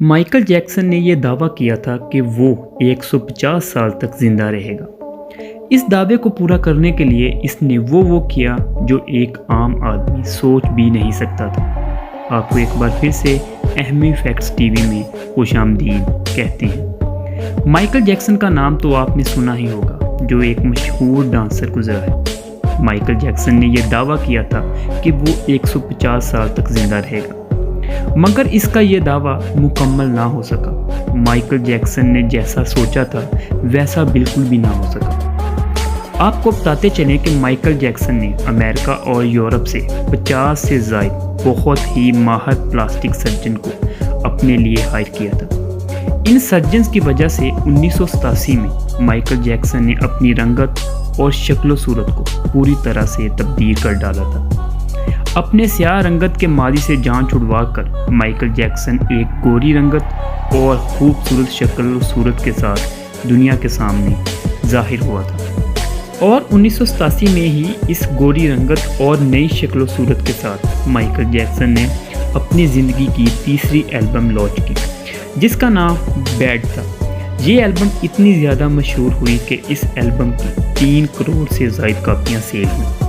Michael Jackson نے یہ دعویٰ کیا تھا کہ وہ 150 سال تک زندہ رہے گا۔ اس دعوے کو پورا کرنے کے لیے اس نے وہ کیا جو ایک عام آدمی سوچ بھی نہیں سکتا تھا۔ آپ کو ایک بار پھر سے اہمی فیکٹس ٹی وی میں خوش آمدید کہتے ہیں۔ مائیکل جیکسن کا نام تو آپ نے سنا ہی ہوگا، جو ایک مشہور ڈانسر گزرا ہے۔ مائیکل جیکسن نے یہ دعویٰ کیا تھا کہ وہ 150 سال تک زندہ رہے گا، مگر اس کا یہ دعویٰ مکمل نہ ہو سکا۔ مائیکل جیکسن نے جیسا سوچا تھا ویسا بالکل بھی نہ ہو سکا۔ آپ کو بتاتے چلیں کہ مائیکل جیکسن نے امریکہ اور یورپ سے 50 سے زائد بہت ہی ماہر پلاسٹک سرجن کو اپنے لیے ہائر کیا تھا۔ ان سرجنز کی وجہ سے 1987 میں مائیکل جیکسن نے اپنی رنگت اور شکل و صورت کو پوری طرح سے تبدیل کر ڈالا تھا۔ اپنے سیاہ رنگت کے ماضی سے جان چھڑوا کر مائیکل جیکسن ایک گوری رنگت اور خوبصورت شکل و صورت کے ساتھ دنیا کے سامنے ظاہر ہوا تھا، اور 1987 میں ہی اس گوری رنگت اور نئی شکل و صورت کے ساتھ مائیکل جیکسن نے اپنی زندگی کی تیسری البم لانچ کی، جس کا نام بیڈ تھا۔ یہ البم اتنی زیادہ مشہور ہوئی کہ اس البم کی 3 کروڑ سے زائد کاپیاں سیل ہوئیں۔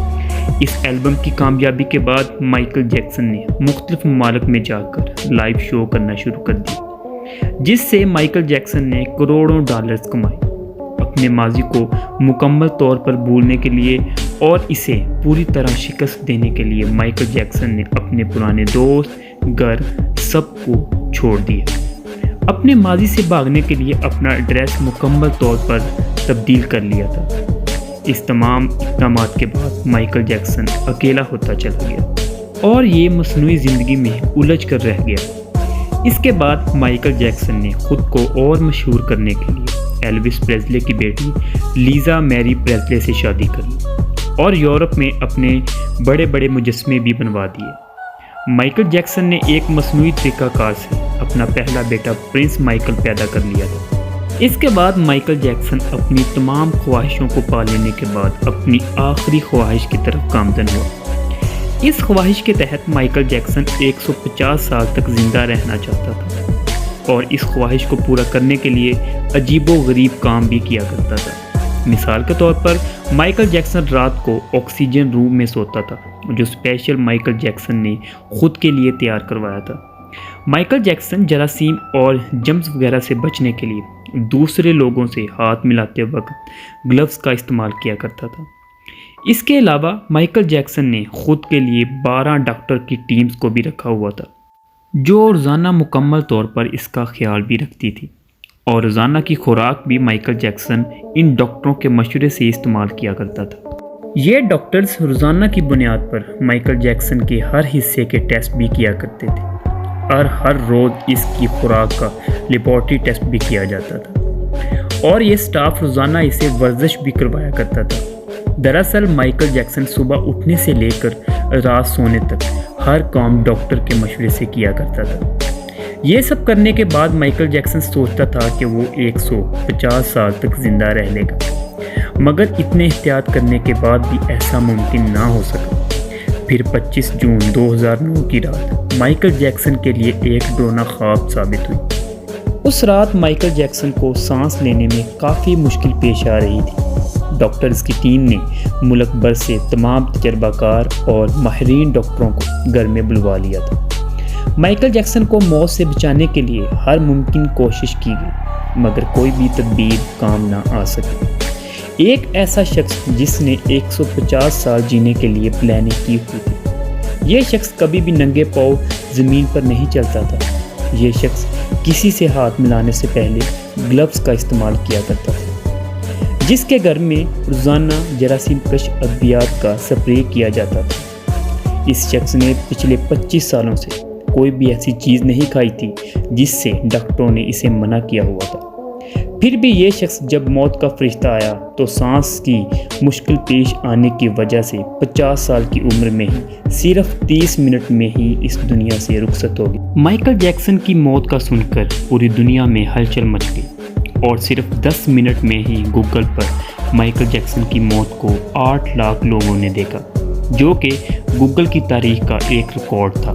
اس البم کی کامیابی کے بعد مائیکل جیکسن نے مختلف ممالک میں جا کر لائیو شو کرنا شروع کر دی، جس سے مائیکل جیکسن نے کروڑوں ڈالرز کمائے۔ اپنے ماضی کو مکمل طور پر بھولنے کے لیے اور اسے پوری طرح شکست دینے کے لیے مائیکل جیکسن نے اپنے پرانے دوست، گھر، سب کو چھوڑ دیا۔ اپنے ماضی سے بھاگنے کے لیے اپنا ایڈریس مکمل طور پر تبدیل کر لیا تھا۔ اس تمام اقدامات کے بعد مائیکل جیکسن اکیلا ہوتا چلا گیا اور یہ مصنوعی زندگی میں الجھ کر رہ گیا۔ اس کے بعد مائیکل جیکسن نے خود کو اور مشہور کرنے کے لیے ایلوس پریسلے کی بیٹی لیزا میری پریسلے سے شادی کر لی اور یورپ میں اپنے بڑے بڑے مجسمے بھی بنوا دیے۔ مائیکل جیکسن نے ایک مصنوعی طریقہ کار سے اپنا پہلا بیٹا پرنس مائیکل پیدا کر لیا تھا۔ اس کے بعد مائیکل جیکسن اپنی تمام خواہشوں کو پا لینے کے بعد اپنی آخری خواہش کی طرف گامزن ہوا۔ اس خواہش کے تحت مائیکل جیکسن 150 سال تک زندہ رہنا چاہتا تھا، اور اس خواہش کو پورا کرنے کے لیے عجیب و غریب کام بھی کیا کرتا تھا۔ مثال کے طور پر مائیکل جیکسن رات کو آکسیجن روم میں سوتا تھا، جو اسپیشل مائیکل جیکسن نے خود کے لیے تیار کروایا تھا۔ مائیکل جیکسن جراثیم اور جرمز وغیرہ سے بچنے کے لیے دوسرے لوگوں سے ہاتھ ملاتے وقت گلوز کا استعمال کیا کرتا تھا۔ اس کے علاوہ مائیکل جیکسن نے خود کے لیے 12 ڈاکٹر کی ٹیمز کو بھی رکھا ہوا تھا، جو روزانہ مکمل طور پر اس کا خیال بھی رکھتی تھی، اور روزانہ کی خوراک بھی مائیکل جیکسن ان ڈاکٹروں کے مشورے سے استعمال کیا کرتا تھا۔ یہ ڈاکٹرز روزانہ کی بنیاد پر مائیکل جیکسن کے ہر حصے کے ٹیسٹ بھی کیا کرتے تھے، اور ہر روز اس کی خوراک کا لیبارٹری ٹیسٹ بھی کیا جاتا تھا، اور یہ سٹاف روزانہ اسے ورزش بھی کروایا کرتا تھا۔ دراصل مائیکل جیکسن صبح اٹھنے سے لے کر رات سونے تک ہر کام ڈاکٹر کے مشورے سے کیا کرتا تھا۔ یہ سب کرنے کے بعد مائیکل جیکسن سوچتا تھا کہ وہ 150 سال تک زندہ رہ لے گا، مگر اتنے احتیاط کرنے کے بعد بھی ایسا ممکن نہ ہو سکا۔ پھر 25 جون 2009 کی رات مائیکل جیکسن کے لیے ایک ڈراؤنا خواب ثابت ہوئی۔ اس رات مائیکل جیکسن کو سانس لینے میں کافی مشکل پیش آ رہی تھی۔ ڈاکٹرز کی ٹیم نے ملک بھر سے تمام تجربہ کار اور ماہرین ڈاکٹروں کو گھر میں بلوا لیا تھا۔ مائیکل جیکسن کو موت سے بچانے کے لیے ہر ممکن کوشش کی گئی، مگر کوئی بھی تدبیر کام نہ آ سکی۔ ایک ایسا شخص جس نے 150 سال جینے کے لیے پلاننگ کی ہوئی تھی، یہ شخص کبھی بھی ننگے پاؤں زمین پر نہیں چلتا تھا۔ یہ شخص کسی سے ہاتھ ملانے سے پہلے گلوز کا استعمال کیا کرتا تھا، جس کے گھر میں روزانہ جراثیم کش ادویات کا سپرے کیا جاتا تھا۔ اس شخص نے پچھلے 25 سالوں سے کوئی بھی ایسی چیز نہیں کھائی تھی جس سے ڈاکٹروں نے اسے منع کیا ہوا تھا۔ پھر بھی یہ شخص جب موت کا فرشتہ آیا تو سانس کی مشکل پیش آنے کی وجہ سے 50 سال کی عمر میں ہی صرف 30 منٹ میں ہی اس دنیا سے رخصت ہو گئی۔ مائیکل جیکسن کی موت کا سن کر پوری دنیا میں ہلچل مچ گئی، اور صرف 10 منٹ میں ہی گوگل پر مائیکل جیکسن کی موت کو 8 لاکھ لوگوں نے دیکھا، جو کہ گوگل کی تاریخ کا ایک ریکارڈ تھا۔